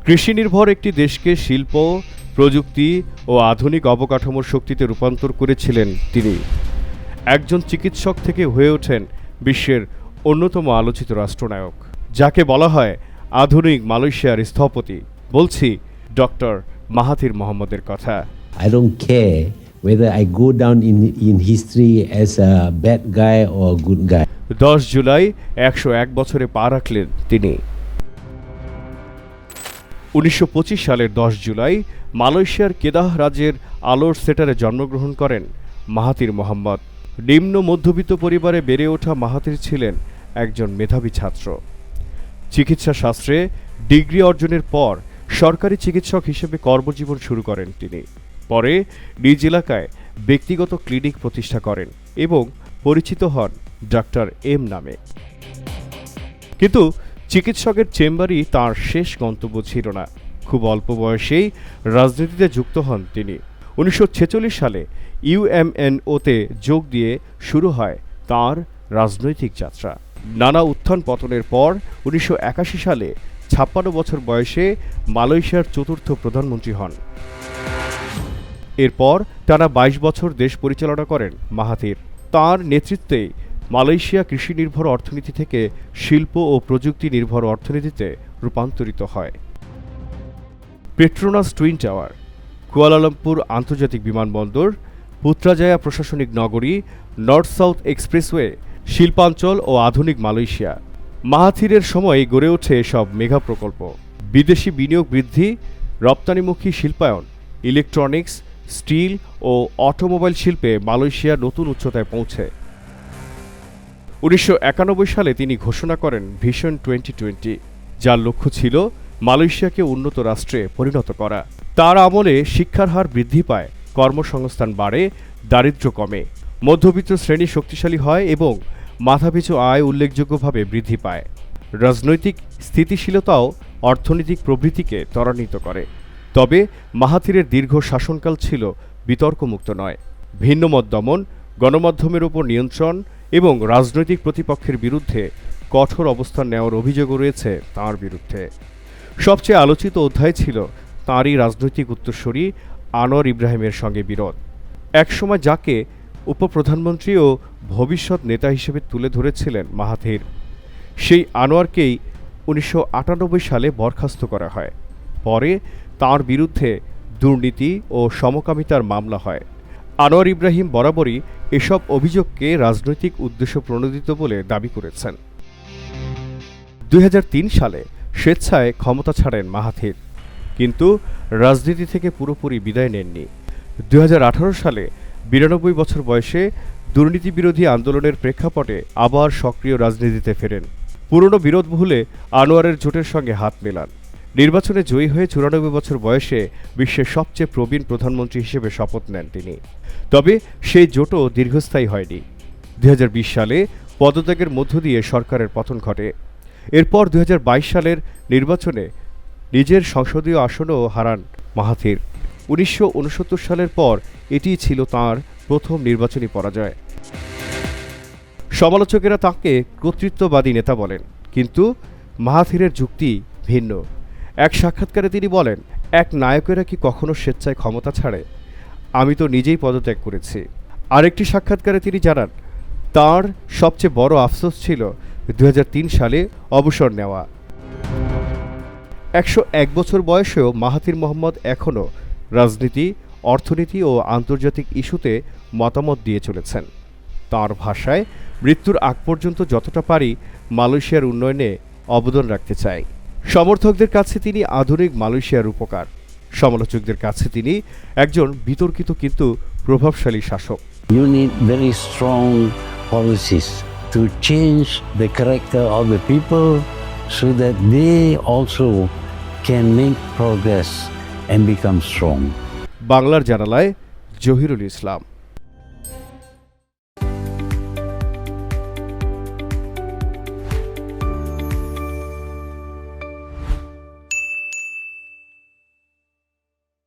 কৃষি নির্ভর একটি দেশকে শিল্প, প্রযুক্তি ও আধুনিক অবকাঠামোর শক্তিতে রূপান্তর করেছিলেন তিনি। একজন চিকিৎসক থেকে হয়ে ওঠেন বিশ্বের অন্যতম আলোচিত রাষ্ট্রনায়ক, যাকে বলা হয় আধুনিক মালয়েশিয়ার স্থপতি। বলছি ডক্টর মাহাথির মোহাম্মদের কথা। I don't care whether I go down in history as a bad guy or a good guy. 10 July 101 বছরে পা রাখলেন তিনি। 1925 সালের 10 জুলাই মালয়েশিয়ার কেদাহ রাজ্যের আলোর সেটারে জন্মগ্রহণ করেন মাহাথির মোহাম্মদ। নিম্ন মধ্যবিত্ত পরিবারে বেড়ে ওঠা মাহাথির ছিলেন একজন মেধাবী ছাত্র। চিকিৎসা শাস্ত্রে ডিগ্রি অর্জনের পর সরকারি চিকিৎসক হিসেবে কর্মজীবন শুরু করেন তিনি। পরে নিজ এলাকায় ব্যক্তিগত ক্লিনিক প্রতিষ্ঠা করেন এবং পরিচিত হন ডাক্তার এম নামে। কিন্তু চিকিৎসকের চেম্বারই তাঁর শেষ গন্তব্য ছিল না। খুব অল্প বয়সেই রাজনীতিতে যুক্ত হন তিনি। 1946 সালে ইউএমএনওতে যোগ দিয়ে শুরু হয় তাঁর রাজনৈতিক যাত্রা। নানা উত্থান পতনের পর 1981 সালে 56 বছর বয়সে মালয়েশিয়ার চতুর্থ প্রধানমন্ত্রী হন। এরপর টানা 22 বছর দেশ পরিচালনা করেন মাহাথির। তাঁর নেতৃত্বে মালয়েশিয়া কৃষি নির্ভর অর্থনীতি থেকে শিল্প ও প্রযুক্তি নির্ভর অর্থনীতিতে রূপান্তরিত হয়। পেট্রোনাস টুইন টাওয়ার, কুয়ালালামপুর আন্তর্জাতিক বিমানবন্দর, পুত্রাজায়া প্রশাসনিক নগরী, নর্থ সাউথ এক্সপ্রেসওয়ে, শিল্পাঞ্চল ও আধুনিক মালয়েশিয়া। মাহাথিরের সময় গড়ে ওঠে এসব মেগা প্রকল্প। বিদেশি বিনিয়োগ বৃদ্ধি, রপ্তানিমুখী শিল্পায়ন, ইলেকট্রনিক্স, স্টিল ও অটোমোবাইল শিল্পে মালয়েশিয়া নতুন উচ্চতায় পৌঁছে। 1991 সালে তিনি ঘোষণা করেন ভিশন 2020, যার লক্ষ্য ছিল মালয়েশিয়াকে উন্নত রাষ্ট্রে পরিণত করা। তার আমলে শিক্ষার হার বৃদ্ধি পায়, কর্মসংস্থান বাড়ে, দারিদ্র্য কমে, মধ্যবিত্ত শ্রেণী শক্তিশালী হয় এবং মাথাপিছু আয় উল্লেখযোগ্যভাবে বৃদ্ধি পায়। রাজনৈতিক স্থিতিশীলতাও অর্থনৈতিক প্রবৃদ্ধিকে ত্বরান্বিত করে। তবে মাহাথিরের দীর্ঘ শাসনকাল ছিল বিতর্কমুক্ত নয়। ভিন্নমত দমন, গণমাধ্যমের ওপর নিয়ন্ত্রণ এবং রাজনৈতিক প্রতিপক্ষের বিরুদ্ধে কঠোর অবস্থান নেওয়ার অভিযোগও রয়েছে তাঁর বিরুদ্ধে। সবচেয়ে আলোচিত অধ্যায় ছিল তাঁরই রাজনৈতিক উত্তরসূরি আনোয়ার ইব্রাহিমের সঙ্গে বিরোধ। একসময় যাকে উপপ্রধানমন্ত্রী ও ভবিষ্যৎ নেতা হিসেবে তুলে ধরেছিলেন মাহাথির, সেই আনোয়ারকেই 1998 সালে বরখাস্ত করা হয়। পরে তাঁর বিরুদ্ধে দুর্নীতি ও সমকামিতার মামলা হয়। আনোয়ার ইব্রাহিম বরাবরই এসব অভিযোগকে রাজনৈতিক উদ্দেশ্য প্রণোদিত বলে দাবি করেছেন। 2003 সালে স্বেচ্ছায় ক্ষমতা ছাড়েন মাহাথির, কিন্তু রাজনীতি থেকে পুরোপুরি বিদায় নেননি। 2018 সালে 92 বছর বয়সে দুর্নীতি বিরোধী আন্দোলনের প্রেক্ষাপটে আবার সক্রিয় রাজনীতিতে ফেরেন। পুরনো বিরোধ ভুলে আনোয়ারের জোটের সঙ্গে হাত মেলান। নির্বাচনে জয়ী হয়ে 94 বছর বয়সে বিশ্বের সবচেয়ে প্রবীণ প্রধানমন্ত্রী হিসেবে শপথ নেন তিনি। তবে সেই জোটও দীর্ঘস্থায়ী হয়নি। 2020 সালে পদত্যাগের মধ্য দিয়ে সরকারের পতন ঘটে। এরপর 2022 সালের নির্বাচনে নিজের সংসদীয় আসনও হারান মাহাথির। 1969 সালের পর এটিই ছিল তাঁর প্রথম নির্বাচনী পরাজয়। সমালোচকেরা তাঁকে কর্তৃত্ববাদী নেতা বলেন, কিন্তু মাহাথিরের যুক্তি ভিন্ন। এক সাক্ষাৎকারে তিনি বলেন, এক নায়কেরা কি কখনো স্বেচ্ছায় ক্ষমতা ছাড়ে? আমি তো নিজেই পদত্যাগ করেছি। আরেকটি সাক্ষাৎকারে তিনি জানান, তাঁর সবচেয়ে বড় আফসোস ছিল 2003 সালে অবসর নেওয়া। 101 বছর বয়সেও মাহাথির মোহাম্মদ এখনও রাজনীতি, অর্থনীতি ও আন্তর্জাতিক ইস্যুতে মতামত দিয়ে চলেছেন। তাঁর ভাষায়, মৃত্যুর আগ পর্যন্ত যতটা পারি মালয়েশিয়ার উন্নয়নে অবদান রাখতে চাই। সমর্থকদের কাছে তিনি আধুনিক মালয়েশিয়ার রূপকার, সমালোচকদের কাছে তিনি একজন বিতর্কিত কিন্তু প্রভাবশালী শাসক। You need very strong policies to change the character of the people so that they also can make progress and become strong. বাংলার জানালায় জহিরুল ইসলাম।